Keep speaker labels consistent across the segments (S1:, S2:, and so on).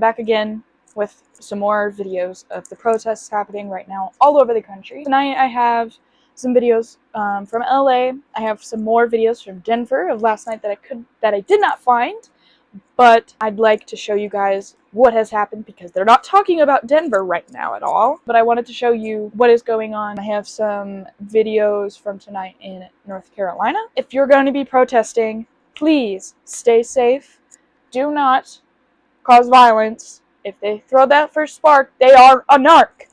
S1: back again with some more videos of the protests happening right now all over the country. Tonight I have some videos from LA. I have some more videos from Denver of last night that I did not find, but I'd like to show you guys what has happened because they're not talking about Denver right now at all. But I wanted to show you what is going on. I have some videos from tonight in North Carolina. If you're going to be protesting, please stay safe. Do not cause violence. If they throw that first spark, they are a narc.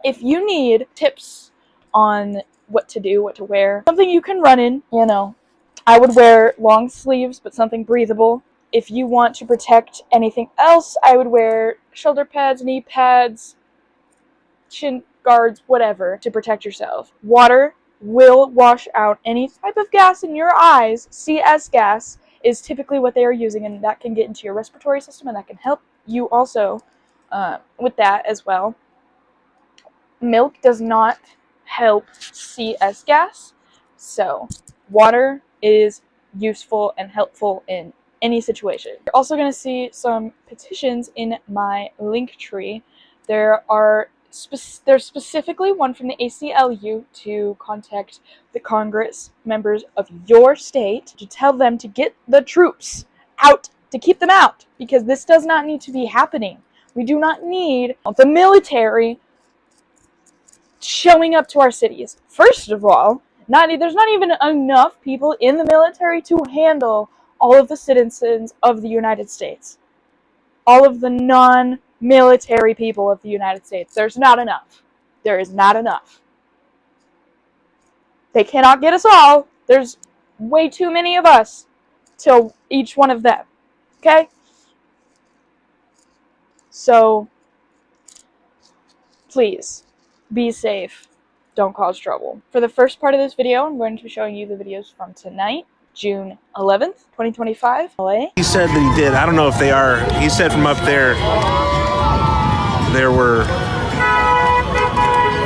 S1: If you need tips on what to do, what to wear, something you can run in, I would wear long sleeves, but something breathable. If you want to protect anything else, I would wear shoulder pads, knee pads, shin guards, whatever, to protect yourself. Water will wash out any type of gas in your eyes. CS gas is typically what they are using, and that can get into your respiratory system, and that can help you also with that as well. Milk does not help CS gas, so water is useful and helpful in any situation. You're also going to see some petitions in my link tree. There's specifically one from the ACLU to contact the Congress members of your state to tell them to get the troops out, to keep them out, because this does not need to be happening. We do not need the military showing up to our cities. First of all, there's not even enough people in the military to handle all of the citizens of the United States. All of the non-military people of the United States. There's not enough. There is not enough. They cannot get us all. There's way too many of us to each one of them. Okay? So, please, be safe. Don't cause trouble. For the first part of this video, I'm going to be showing you the videos from tonight, June 11th, 2025, LA.
S2: He said that he did. I don't know if they are. He said from up there,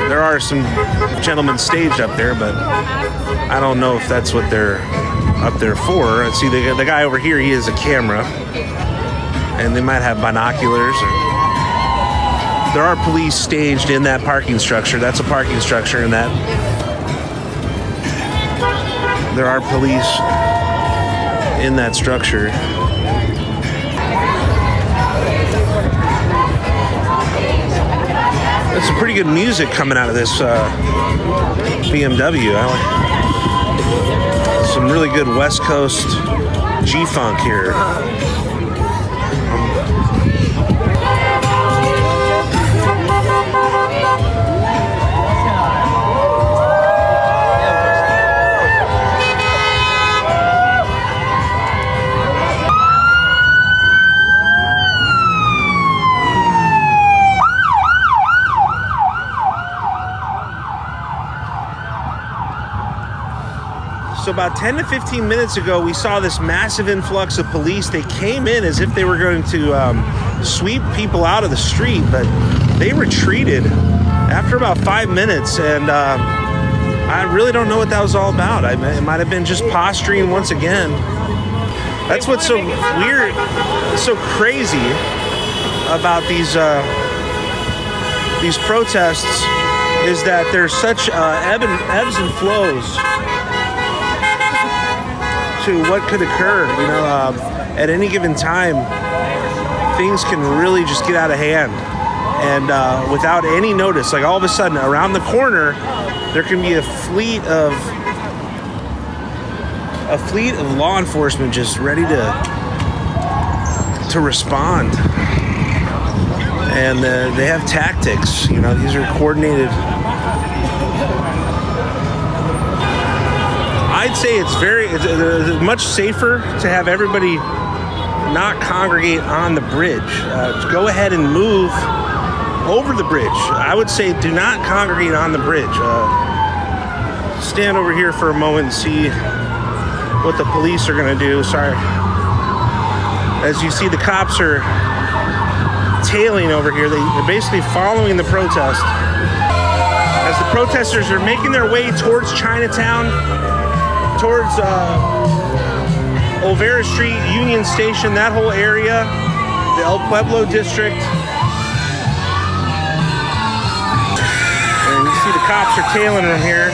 S2: there are some gentlemen staged up there, but I don't know if that's what they're up there for. See, the guy over here, he has a camera, and they might have binoculars. There are police staged in that parking structure. That's a parking structure, and that there are police in that structure. That's some pretty good music coming out of this BMW. I like some really good West Coast G-Funk here. So about 10 to 15 minutes ago, we saw this massive influx of police. They came in as if they were going to sweep people out of the street, but they retreated after about 5 minutes, and I really don't know what that was all about. It might have been just posturing once again. That's what's so weird, so crazy about these protests is that there's such ebbs and flows to what could occur. At any given time, things can really just get out of hand, and without any notice, like all of a sudden around the corner there can be a fleet of law enforcement just ready to respond, and they have tactics. These are coordinated. I'd say it's much safer to have everybody not congregate on the bridge. Go ahead and move over the bridge. I would say do not congregate on the bridge. Stand over here for a moment and see what the police are going to do. Sorry. As you see, the cops are tailing over here. They're basically following the protest. As the protesters are making their way towards Chinatown, towards Olvera Street, Union Station, that whole area, the El Pueblo district. And you see the cops are tailing them here.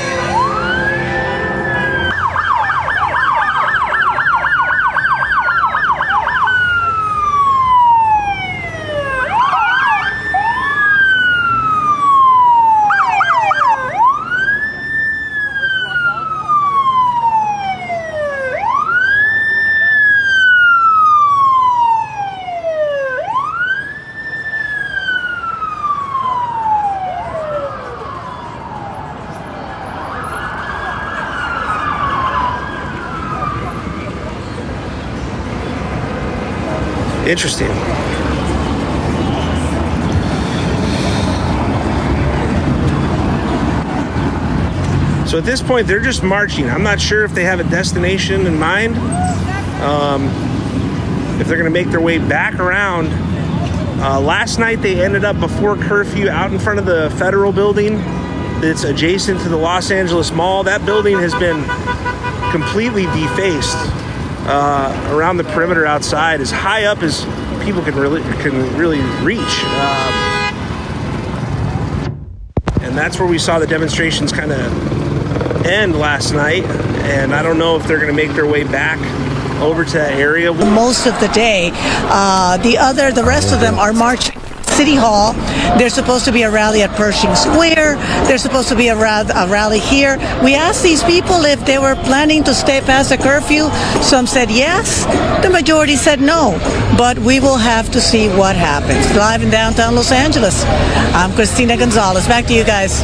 S2: Interesting. So at this point, they're just marching. I'm not sure if they have a destination in mind. If they're going to make their way back around. Last night, they ended up before curfew out in front of the federal building that's adjacent to the Los Angeles Mall. That building has been completely defaced around the perimeter outside, as high up as people can really reach. And that's where we saw the demonstrations kind of end last night. And I don't know if they're going to make their way back over to that area.
S3: Most of the day, the rest of them are marching. City Hall. There's supposed to be a rally at Pershing Square. There's supposed to be a rally here. We asked these people if they were planning to stay past the curfew. Some said yes. The majority said no. But we will have to see what happens. Live in downtown Los Angeles, I'm Christina Gonzalez. Back to you guys.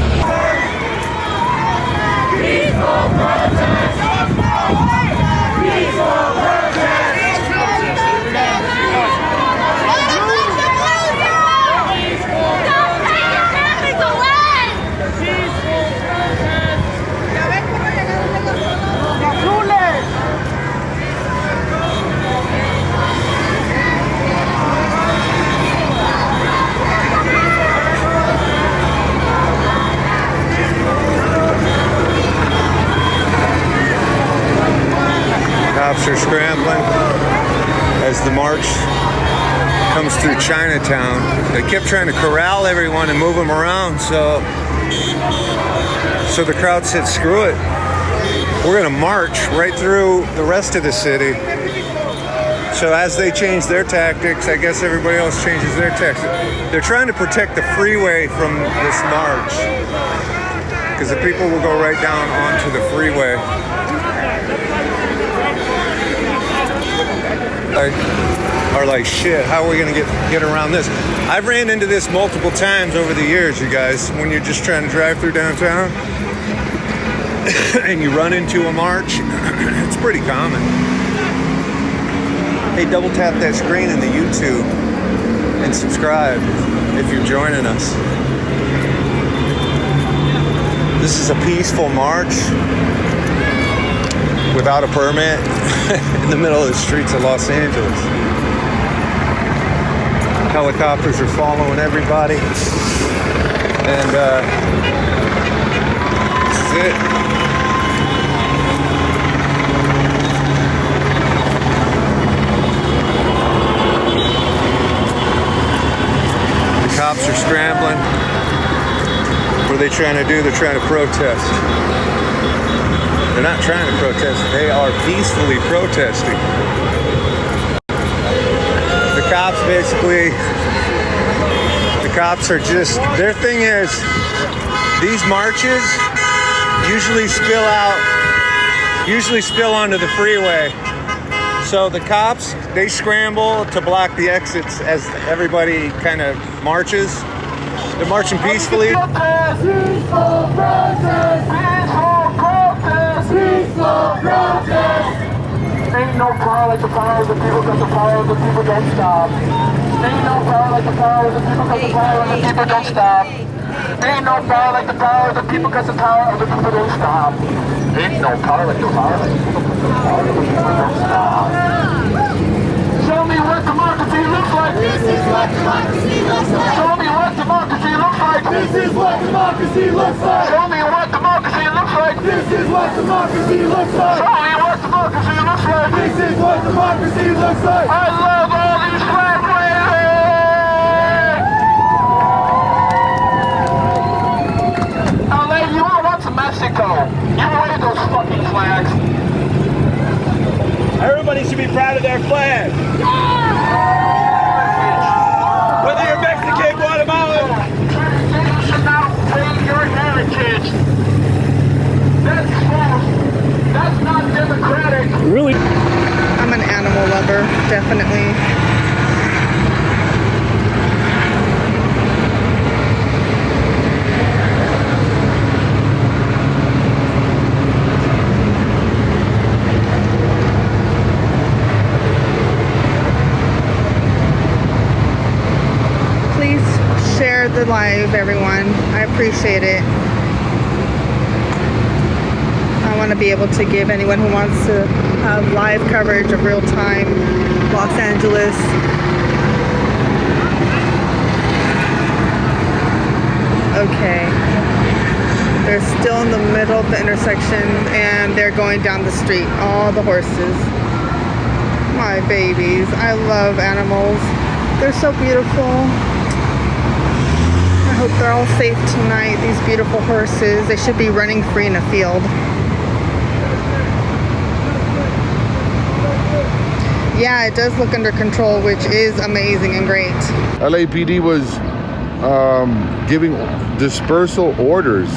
S4: Cops are scrambling as the march comes through Chinatown. They kept trying to corral everyone and move them around, so the crowd said, screw it. We're going to march right through the rest of the city. So as they change their tactics, I guess everybody else changes their tactics. They're trying to protect the freeway from this march, because the people will go right down onto the freeway. Are like, shit, how are we gonna get around this? I've ran into this multiple times over the years, you guys, when you're just trying to drive through downtown and you run into a march. It's pretty common. Hey, double tap that screen in the YouTube and subscribe if you're joining us. This is a peaceful march without a permit in the middle of the streets of Los Angeles. Helicopters are following everybody, and this is it. The cops are scrambling. What are they trying to do? They're trying to protest. They're not trying to protest. They are peacefully protesting. The cops are just, their thing is, these marches usually spill onto the freeway. So the cops, they scramble to block the exits as everybody kind of marches. They're marching peacefully.
S5: Ain't no power like the power of the people, because the power of the people don't stop. Ain't no power like the power of the people, because the power of the people don't stop. Ain't no power like the power of the people, because the power of the people don't stop. Ain't no power like the power of the people, because the power of the people don't stop. Show me what democracy looks like. This is what democracy looks like. Show me what democracy looks like. This is what democracy looks like. Show me what democracy looks like. This is what democracy looks like. Show me what democracy looks like. This is what democracy looks like. I love all these flag wavers.
S6: flag. Whether you're Mexican, Guatemalan.
S5: You should not pay your heritage. That's false. That's not democratic.
S2: Really?
S7: I'm an animal lover, definitely. Please share the live, everyone. I appreciate it. I want to be able to give anyone who wants to have live coverage of real time Los Angeles. Okay. They're still in the middle of the intersection and they're going down the street. All the horses. My babies. I love animals. They're so beautiful. I hope they're all safe tonight. These beautiful horses. They should be running free in a field. Yeah, it does look under control, which is amazing and great.
S8: LAPD was giving dispersal orders.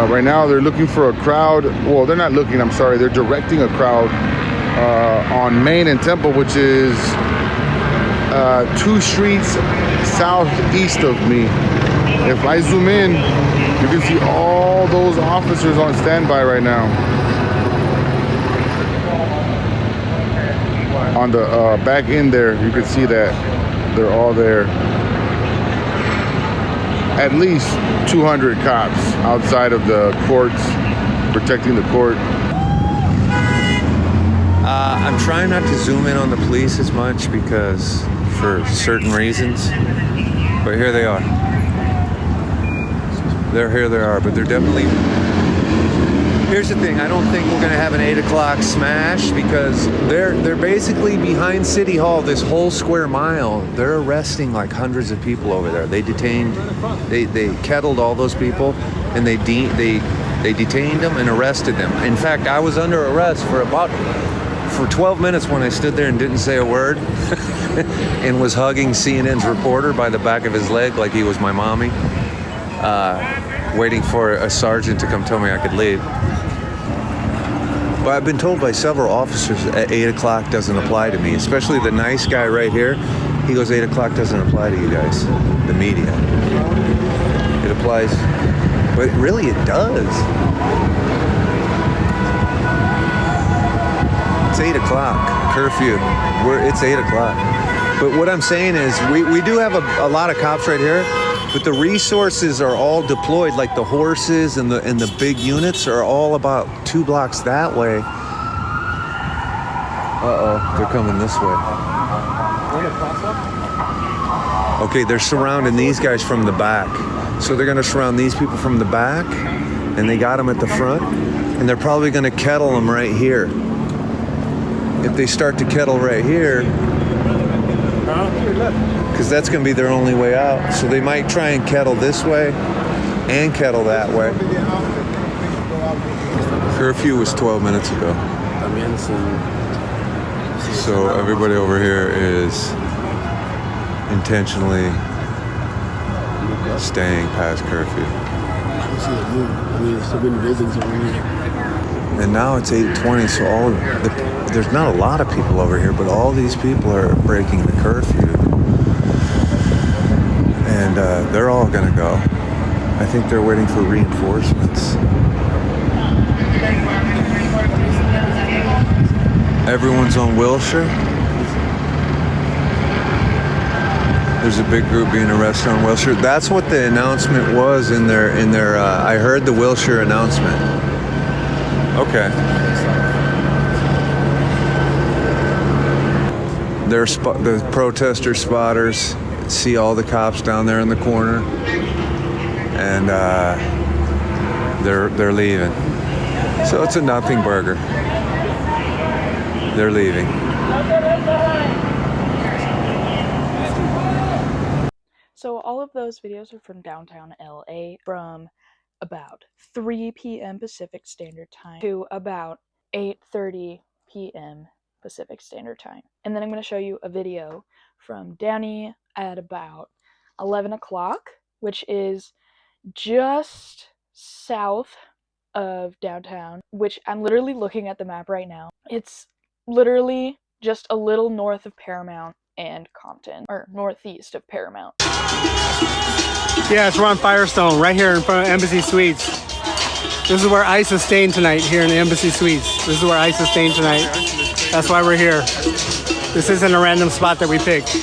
S8: Right now they're looking for a crowd. Well, they're not looking, I'm sorry. They're directing a crowd on Main and Temple, which is 2 streets southeast of me. If I zoom in, you can see all those officers on standby right now. On the back end there, you can see that they're all there. At least 200 cops outside of the courts, protecting the court.
S4: I'm trying not to zoom in on the police as much because for certain reasons, but here they are. Here they are, but they're definitely. Here's the thing, I don't think we're gonna have an 8 o'clock smash because they're basically behind City Hall this whole square mile. They're arresting like hundreds of people over there. They kettled all those people and they detained them and arrested them. In fact, I was under arrest for 12 minutes when I stood there and didn't say a word and was hugging CNN's reporter by the back of his leg like he was my mommy, waiting for a sergeant to come tell me I could leave. But I've been told by several officers that 8 o'clock doesn't apply to me, especially the nice guy right here. He goes, 8 o'clock doesn't apply to you guys, the media. It applies, but really it does. It's 8 o'clock, curfew. It's 8 o'clock. But what I'm saying is we do have a lot of cops right here, but the resources are all deployed, like the horses and the big units are all about 2 blocks that way. Uh-oh, they're coming this way. Okay, they're surrounding these guys from the back. So they're gonna surround these people from the back, and they got them at the front, and they're probably gonna kettle them right here. If they start to kettle right here, because that's going to be their only way out. So they might try and kettle this way and kettle that way. Curfew was 12 minutes ago. So everybody over here is intentionally staying past curfew. And now it's 8:20, so there's not a lot of people over here, but all these people are breaking the curfew. And they're all gonna go. I think they're waiting for reinforcements. Everyone's on Wilshire. There's a big group being arrested on Wilshire. That's what the announcement was in their. I heard the Wilshire announcement. Okay. The protester spotters see all the cops down there in the corner, and they're leaving. So it's a nothing burger. They're leaving.
S1: So all of those videos are from downtown LA from about 3 p.m. Pacific Standard Time to about 8:30 p.m. Pacific Standard Time. And then I'm going to show you a video from Downey at about 11 o'clock, which is just south of downtown, which I'm literally looking at the map right now. It's literally just a little north of Paramount and Compton, or northeast of Paramount.
S9: Yes, we're on Firestone, right here in front of Embassy Suites. This is where ICE is staying tonight, here in the Embassy Suites. This is where ICE is staying tonight. That's why we're here. This isn't a random spot that we picked.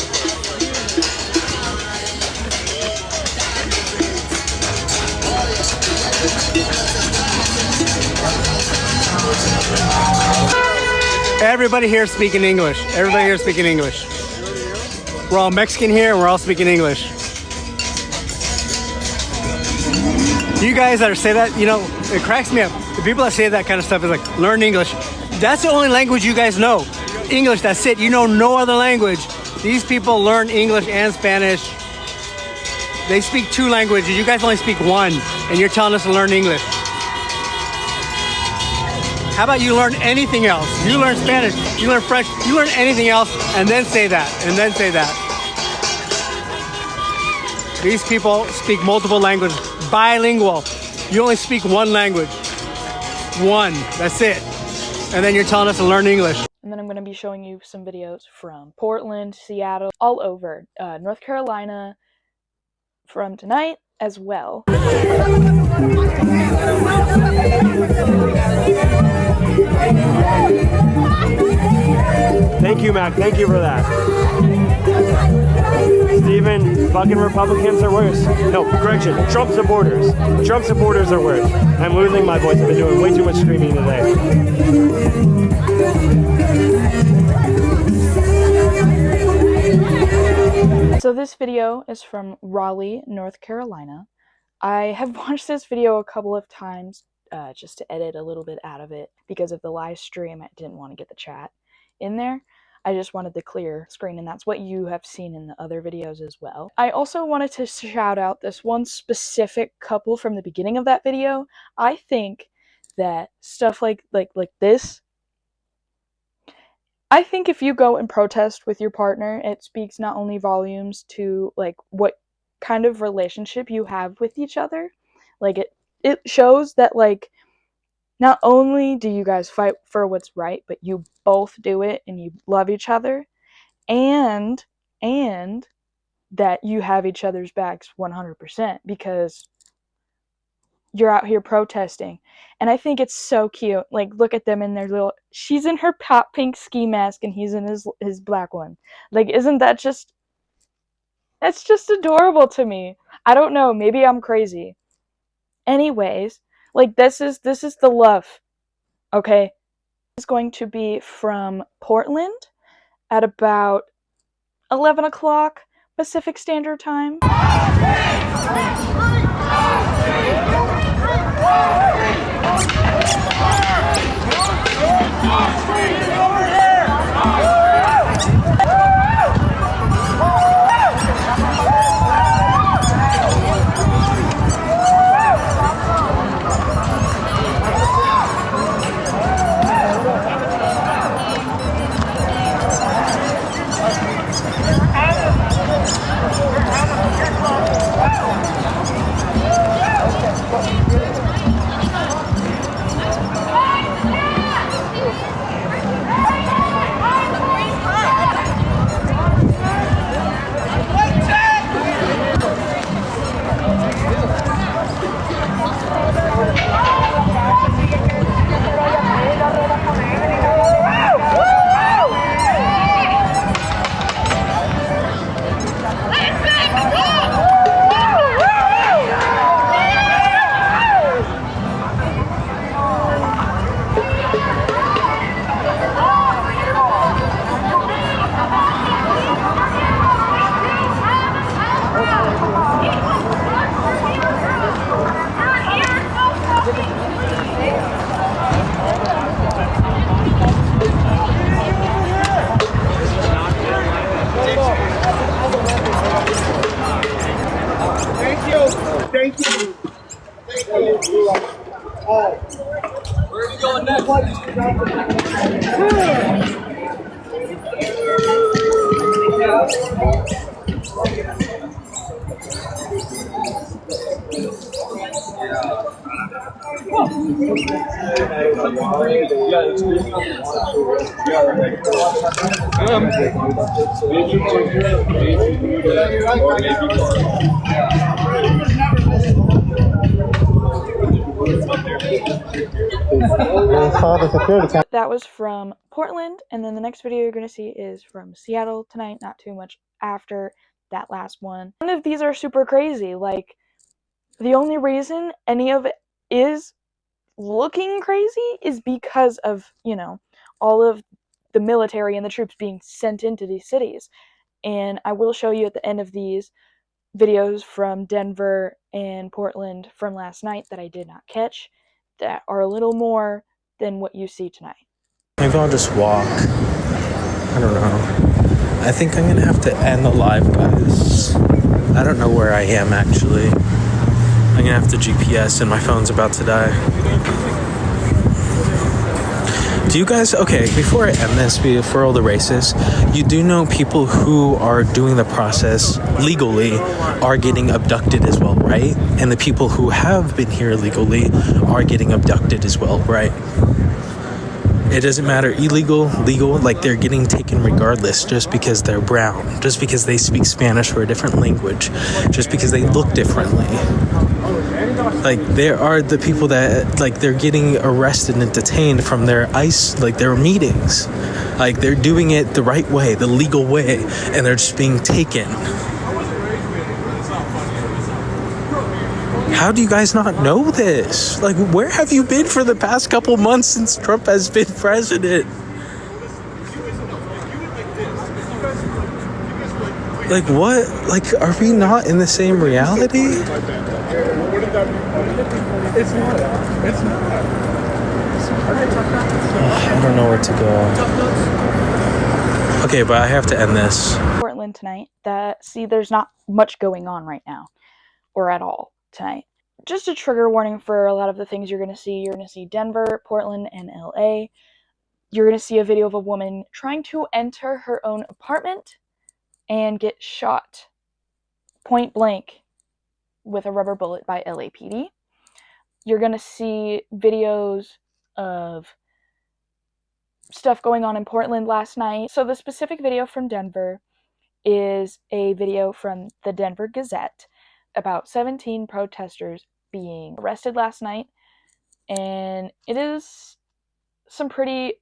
S9: Everybody here speaking English. Everybody here speaking English. We're all Mexican here and we're all speaking English. You guys that say that, you know, it cracks me up. The people that say that kind of stuff is like, learn English. That's the only language you guys know. English, that's it. You know no other language. These people learn English and Spanish. They speak 2 languages. You guys only speak 1, and you're telling us to learn English. How about you learn anything else? You learn Spanish, you learn French, you learn anything else, and then say that, and then say that. These people speak multiple languages, bilingual. You only speak 1 language. 1, that's it. And then you're telling us to learn English.
S1: And then I'm going to be showing you some videos from Portland, Seattle, all over, North Carolina, from tonight as well.
S10: Thank you, Mac. Thank you for that. Steven, fucking Republicans are worse. No, correction. Trump supporters. Trump supporters are worse. I'm losing my voice. I've been doing way too much screaming today.
S1: So this video is from Raleigh, North Carolina. I have watched this video a couple of times just to edit a little bit out of it because of the live stream. I didn't want to get the chat in there. I just wanted the clear screen, and that's what you have seen in the other videos as well. I also wanted to shout out this one specific couple from the beginning of that video. I think that stuff like this, I think if you go and protest with your partner, it speaks not only volumes to like what kind of relationship you have with each other. Like it shows that like not only do you guys fight for what's right, but you both do it and you love each other, and that you have each other's backs 100% because you're out here protesting. And I think it's so cute. Like, look at them in their little, she's in her pop pink ski mask and he's in his black one. Like, isn't that just, that's just adorable to me. I don't know, maybe I'm crazy. Anyways, like this is the love. Okay? It's going to be from Portland at about 11 o'clock Pacific Standard Time.
S6: Thank you. Where are you going next?
S1: That was from Portland, and then the next video you're going to see is from Seattle tonight, not too much after that last one. None of these are super crazy. Like, the only reason any of it is looking crazy is because of, you know, all of the military and the troops being sent into these cities. And I will show you at the end of these videos from Denver and Portland from last night that I did not catch that are a little more than what you see tonight.
S11: Maybe I'll just walk. I don't know. I think I'm gonna have to end the live, guys. I don't know where I am actually. I'm gonna have to GPS and my phone's about to die. Do you guys, okay, before I end this, before all the races, you do know people who are doing the process legally are getting abducted as well, right? And the people who have been here legally are getting abducted as well, right? It doesn't matter, illegal, legal, like they're getting taken regardless just because they're brown, just because they speak Spanish or a different language, just because they look differently. Like, there are the people that, like, they're getting arrested and detained from their ICE, like, their meetings. Like, they're doing it the right way, the legal way, and they're just being taken. How do you guys not know this? Like, where have you been for the past couple months since Trump has been president? Like, what? Like, are we not in the same reality?
S6: It's not.
S11: I don't know where to go. Okay, but I have to end this.
S1: Portland tonight, there's not much going on right now, or at all tonight. Just a trigger warning for a lot of the things you're going to see. You're going to see Denver, Portland, and LA. You're going to see a video of a woman trying to enter her own apartment and get shot point blank with a rubber bullet by LAPD. You're going to see videos of stuff going on in Portland last night. So the specific video from Denver is a video from the Denver Gazette about 17 protesters being arrested last night. And it is some pretty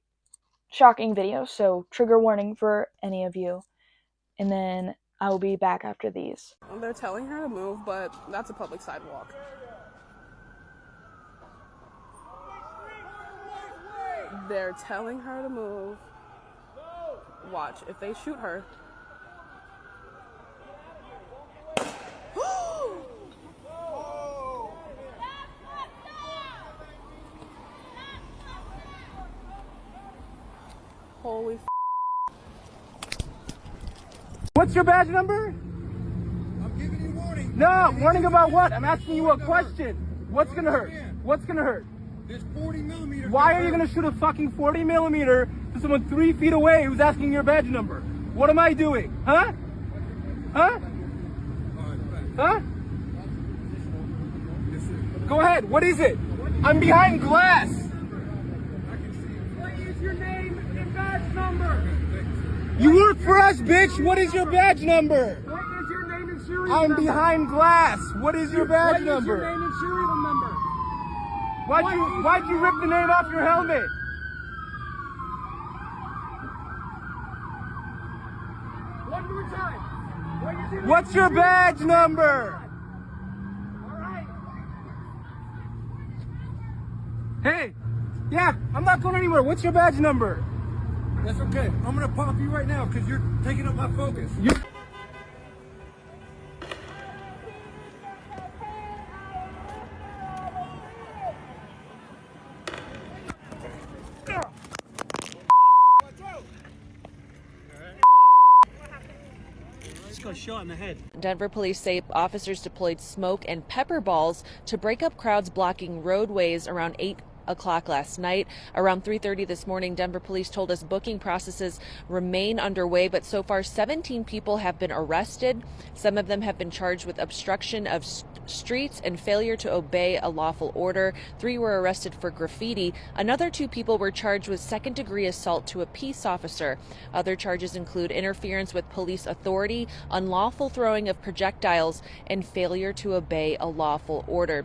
S1: shocking video, so trigger warning for any of you. And then I will be back after these.
S12: They're telling her to move, but that's a public sidewalk. They're telling her to move. Watch, if they shoot her. Holy f***.
S6: What's your badge number?
S4: I'm giving you warning.
S6: No, warning about what? I'm asking you a question. What's gonna hurt? What's gonna hurt?
S4: This 40 millimeter.
S6: Why are you gonna shoot a fucking 40 millimeter to someone 3 feet away who's asking your badge number? What am I doing? Huh? Huh? Huh? Go ahead. What is it? I'm behind glass. What is your name and badge number? You work for us, bitch. What is your badge number? What is your name and serial number? I'm behind glass. What is your badge number? What is your name and serial number? Why'd you rip the name off your helmet? One more time. What's your badge number? All right. Hey, yeah, I'm not going anywhere. What's your badge number?
S4: That's okay. I'm gonna pop you right now because you're taking up my focus.
S9: Just got shot in the head.
S13: Denver police say officers deployed smoke and pepper balls to break up crowds blocking roadways around 8 o'clock last night. Around 3:30 this morning, Denver police told us booking processes remain underway, but so far 17 people have been arrested. Some of them have been charged with obstruction of streets and failure to obey a lawful order. 3 were arrested for graffiti. Another 2 people were charged with second-degree assault to a peace officer. Other charges include interference with police authority, unlawful throwing of projectiles, and failure to obey a lawful order.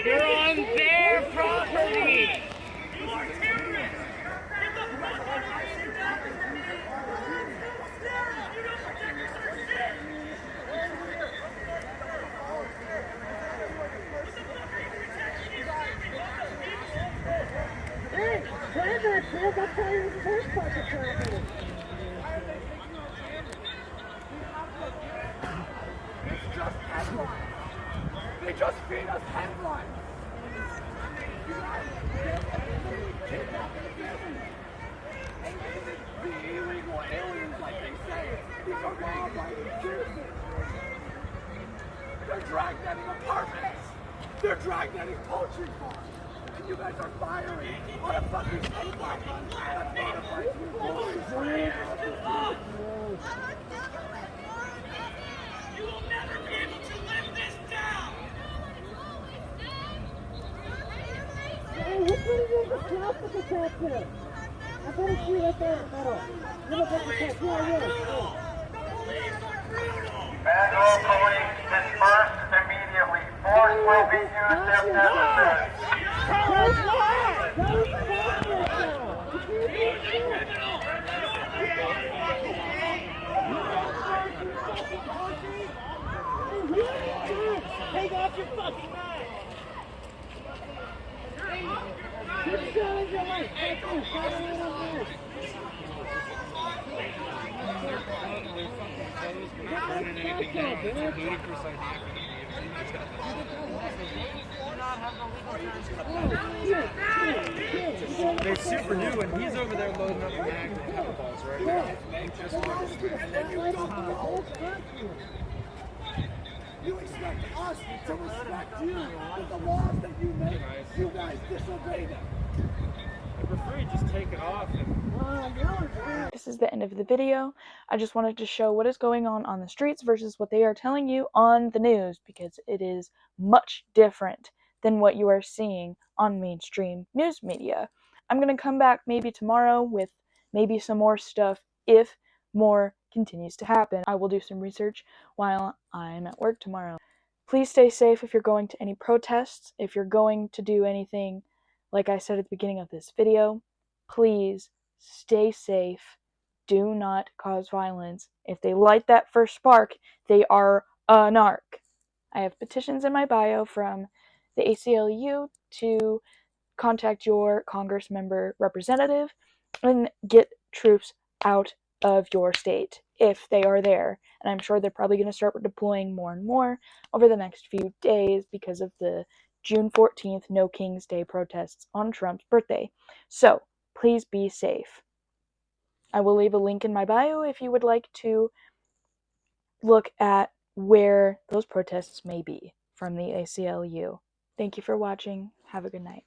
S5: You're on their property! Hey, play that, kid. That's how you're supposed to fucking traffic. It's just headlines. They just feed us headlines. You guys the illegal aliens, like they say, these are law-abiding citizens. They're drag-netting apartments. They're drag-netting poultry farms. And you guys are firing on a fucking headline. That's not a fight. You will never be able to live this down. Hey, which one is in the traffic attack there? I better see right there in the middle. You look at the attack. Yeah.
S14: Federal police dispersed immediately. Force will be used if necessary.
S5: Take off your fucking mask! Keep showing your light!
S6: They're super new, and he's over there loading up the mag and pepper balls, right?
S5: You expect us to respect you, but the laws that you make, you guys disobey them.
S6: I prefer you just take it off and...
S1: This is the end of the video. I just wanted to show what is going on the streets versus what they are telling you on the news, because it is much different than what you are seeing on mainstream news media. I'm going to come back maybe tomorrow with maybe some more stuff if more continues to happen. I will do some research while I'm at work tomorrow. Please stay safe if you're going to any protests. If you're going to do anything, like I said at the beginning of this video, please stay safe. Do not cause violence. If they light that first spark, they are a narc. I have petitions in my bio from the ACLU to contact your Congress member representative and get troops out of your state if they are there. And I'm sure they're probably going to start deploying more and more over the next few days because of the June 14th No King's Day protests on Trump's birthday. So please be safe. I will leave a link in my bio if you would like to look at where those protests may be from the ACLU. Thank you for watching. Have a good night.